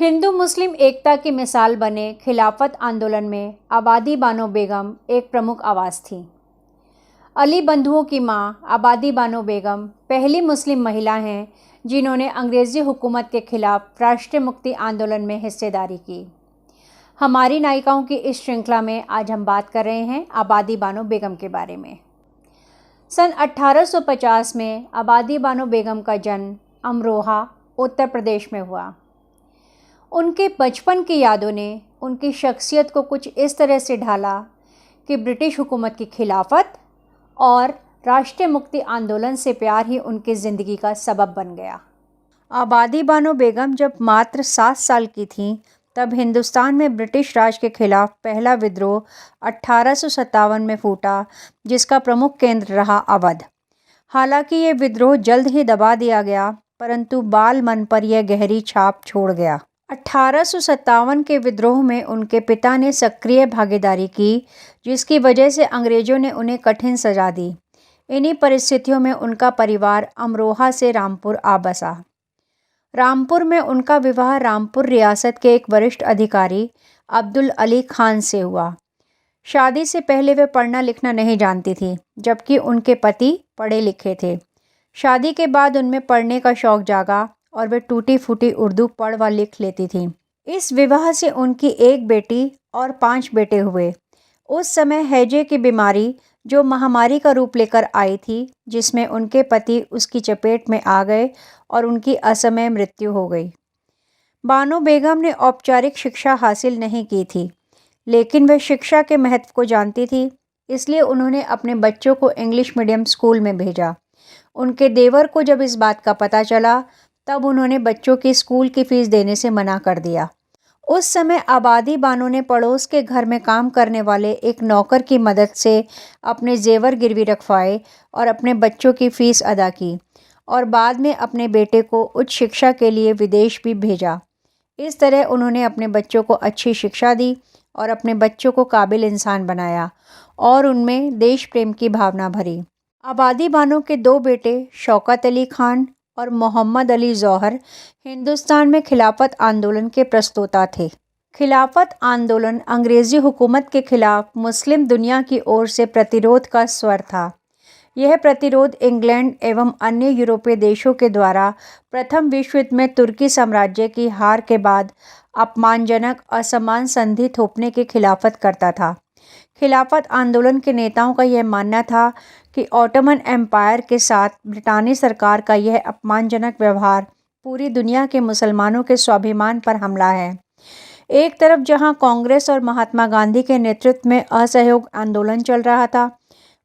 हिंदू मुस्लिम एकता की मिसाल बने खिलाफत आंदोलन में आबादी बानो बेगम एक प्रमुख आवाज़ थी। अली बंधुओं की मां आबादी बानो बेगम पहली मुस्लिम महिला हैं जिन्होंने अंग्रेज़ी हुकूमत के खिलाफ राष्ट्रीय मुक्ति आंदोलन में हिस्सेदारी की। हमारी नायिकाओं की इस श्रृंखला में आज हम बात कर रहे हैं आबादी बानो बेगम के बारे में। सन 1850 में आबादी बानो बेगम का जन्म अमरोहा, उत्तर प्रदेश में हुआ। उनके बचपन की यादों ने उनकी शख्सियत को कुछ इस तरह से ढाला कि ब्रिटिश हुकूमत की खिलाफत और राष्ट्रीय मुक्ति आंदोलन से प्यार ही उनकी ज़िंदगी का सबब बन गया। आबादी बानो बेगम जब मात्र 7 साल की थीं, तब हिंदुस्तान में ब्रिटिश राज के खिलाफ पहला विद्रोह 1857 में फूटा, जिसका प्रमुख केंद्र रहा अवध। हालांकि ये विद्रोह जल्द ही दबा दिया गया, परंतु बाल मन पर यह गहरी छाप छोड़ गया। 1857 के विद्रोह में उनके पिता ने सक्रिय भागीदारी की, जिसकी वजह से अंग्रेज़ों ने उन्हें कठिन सजा दी। इन्हीं परिस्थितियों में उनका परिवार अमरोहा से रामपुर आ बसा। रामपुर में उनका विवाह रामपुर रियासत के एक वरिष्ठ अधिकारी अब्दुल अली खान से हुआ। शादी से पहले वे पढ़ना लिखना नहीं जानती थी, जबकि उनके पति पढ़े लिखे थे। शादी के बाद उनमें पढ़ने का शौक़ जागा और वे टूटी फूटी उर्दू पढ़ व लिख लेती थीं। इस विवाह से उनकी एक बेटी और 5 बेटे हुए। उस समय हैजे की बीमारी जो महामारी का रूप लेकर आई थी, जिसमें उनके पति उसकी चपेट में आ गए और उनकी असमय मृत्यु हो गई। बानो बेगम ने औपचारिक शिक्षा हासिल नहीं की थी, लेकिन वे शिक्षा के महत्व को जानती थी, इसलिए उन्होंने अपने बच्चों को इंग्लिश मीडियम स्कूल में भेजा। उनके देवर को जब इस बात का पता चला, तब उन्होंने बच्चों की स्कूल की फ़ीस देने से मना कर दिया। उस समय आबादी बानो ने पड़ोस के घर में काम करने वाले एक नौकर की मदद से अपने जेवर गिरवी रखवाए और अपने बच्चों की फ़ीस अदा की, और बाद में अपने बेटे को उच्च शिक्षा के लिए विदेश भी भेजा। इस तरह उन्होंने अपने बच्चों को अच्छी शिक्षा दी और अपने बच्चों को काबिल इंसान बनाया और उनमें देश प्रेम की भावना भरी। आबादी बानो के 2 बेटे शौकत अली खान और मोहम्मद अली जौहर हिंदुस्तान में खिलाफत आंदोलन के प्रस्तोता थे। खिलाफत आंदोलन अंग्रेज़ी हुकूमत के खिलाफ मुस्लिम दुनिया की ओर से प्रतिरोध का स्वर था। यह प्रतिरोध इंग्लैंड एवं अन्य यूरोपीय देशों के द्वारा प्रथम विश्व युद्ध में तुर्की साम्राज्य की हार के बाद अपमानजनक असमान संधि थोपने की खिलाफत करता था। खिलाफत आंदोलन के नेताओं का यह मानना था कि ऑटोमन एम्पायर के साथ ब्रिटानी सरकार का यह अपमानजनक व्यवहार पूरी दुनिया के मुसलमानों के स्वाभिमान पर हमला है। एक तरफ जहां कांग्रेस और महात्मा गांधी के नेतृत्व में असहयोग आंदोलन चल रहा था,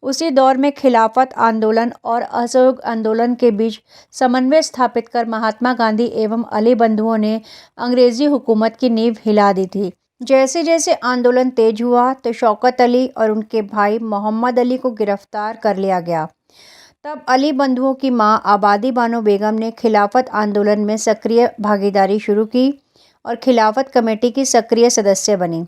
उसी दौर में खिलाफत आंदोलन और असहयोग आंदोलन के बीच समन्वय स्थापित कर महात्मा गांधी एवं अली बंधुओं ने अंग्रेज़ी हुकूमत की नींव हिला दी थी। जैसे जैसे आंदोलन तेज हुआ, तो शौकत अली और उनके भाई मोहम्मद अली को गिरफ्तार कर लिया गया। तब अली बंधुओं की मां आबादी बानो बेगम ने खिलाफत आंदोलन में सक्रिय भागीदारी शुरू की और खिलाफत कमेटी की सक्रिय सदस्य बनी।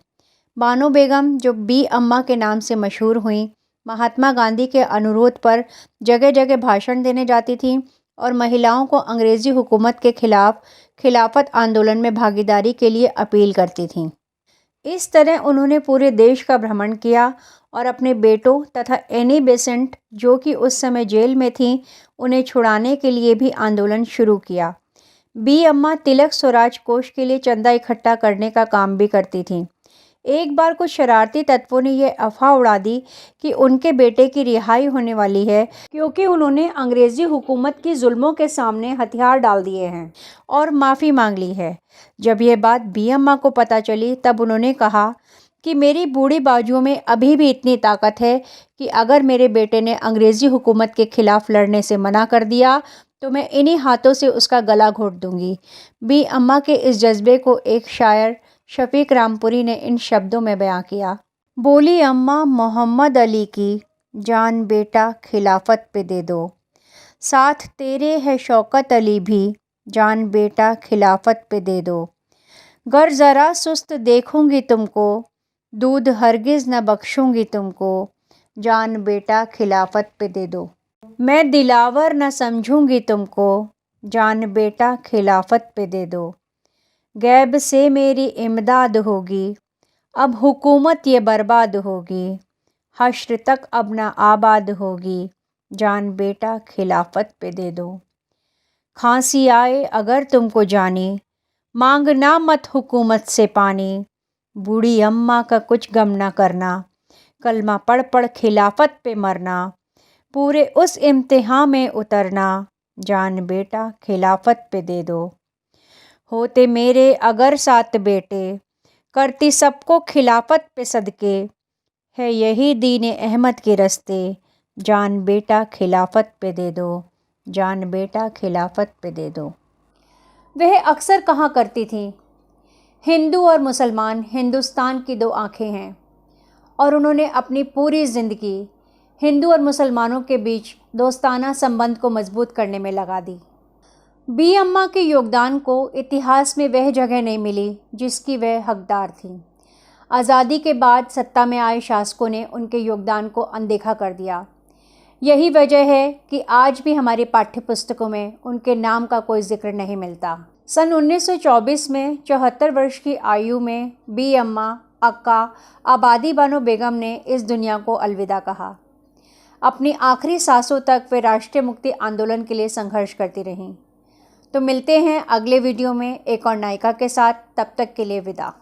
बानो बेगम, जो बी अम्मा के नाम से मशहूर हुईं, महात्मा गांधी के अनुरोध पर जगह जगह भाषण देने जाती थीं और महिलाओं को अंग्रेज़ी हुकूमत के खिलाफ खिलाफत आंदोलन में भागीदारी के लिए अपील करती थीं। इस तरह उन्होंने पूरे देश का भ्रमण किया और अपने बेटों तथा एनी बेसेंट, जो कि उस समय जेल में थीं, उन्हें छुड़ाने के लिए भी आंदोलन शुरू किया। बी अम्मा तिलक स्वराज कोष के लिए चंदा इकट्ठा करने का काम भी करती थीं। एक बार कुछ शरारती तत्वों ने यह अफवाह उड़ा दी कि उनके बेटे की रिहाई होने वाली है, क्योंकि उन्होंने अंग्रेज़ी हुकूमत की जुल्मों के सामने हथियार डाल दिए हैं और माफ़ी मांग ली है। जब यह बात बी अम्मा को पता चली, तब उन्होंने कहा कि मेरी बूढ़ी बाजुओं में अभी भी इतनी ताकत है कि अगर मेरे बेटे ने अंग्रेज़ी हुकूमत के खिलाफ लड़ने से मना कर दिया, तो मैं इन्हीं हाथों से उसका गला घोंट दूंगी। बी अम्मा के इस जज्बे को एक शायर शफीक रामपुरी ने इन शब्दों में बयां किया। बोली अम्मा मोहम्मद अली की, जान बेटा खिलाफत पे दे दो। साथ तेरे है शौकत अली भी, जान बेटा खिलाफत पे दे दो। गर ज़रा सुस्त देखूंगी तुमको, दूध हरगिज़ न बख्शूंगी तुमको, जान बेटा खिलाफत पे दे दो। मैं दिलावर न समझूंगी तुमको, जान बेटा खिलाफत पे दे दो। गैब से मेरी इमदाद होगी, अब हुकूमत ये बर्बाद होगी, हश्र तक अब ना आबाद होगी, जान बेटा खिलाफत पे दे दो। खांसी आए अगर तुमको जानी, मांगना मत हुकूमत से पानी, बूढ़ी अम्मा का कुछ गम ना करना, कलमा पढ़ पढ़ खिलाफत पे मरना, पूरे उस इम्तिहान में उतरना, जान बेटा खिलाफत पे दे दो। होते मेरे अगर 7 बेटे, करती सबको खिलाफत पे सदके, है यही दीन अहमद के रस्ते, जान बेटा खिलाफत पे दे दो, जान बेटा खिलाफत पे दे दो। वह अक्सर कहा करती थी, हिंदू और मुसलमान हिंदुस्तान की 2 आँखें हैं, और उन्होंने अपनी पूरी ज़िंदगी हिंदू और मुसलमानों के बीच दोस्ताना संबंध को मजबूत करने में लगा दी। बी अम्मा के योगदान को इतिहास में वह जगह नहीं मिली जिसकी वह हकदार थी। आज़ादी के बाद सत्ता में आए शासकों ने उनके योगदान को अनदेखा कर दिया। यही वजह है कि आज भी हमारी पाठ्य पुस्तकों में उनके नाम का कोई जिक्र नहीं मिलता। सन 1924 में 74 वर्ष की आयु में बी अम्मा अक्का आबादी बानो बेगम ने इस दुनिया को अलविदा कहा। अपनी आखिरी सांसों तक वे राष्ट्रीय मुक्ति आंदोलन के लिए संघर्ष करती रहीं। तो मिलते हैं अगले वीडियो में एक और नायिका के साथ, तब तक के लिए विदा।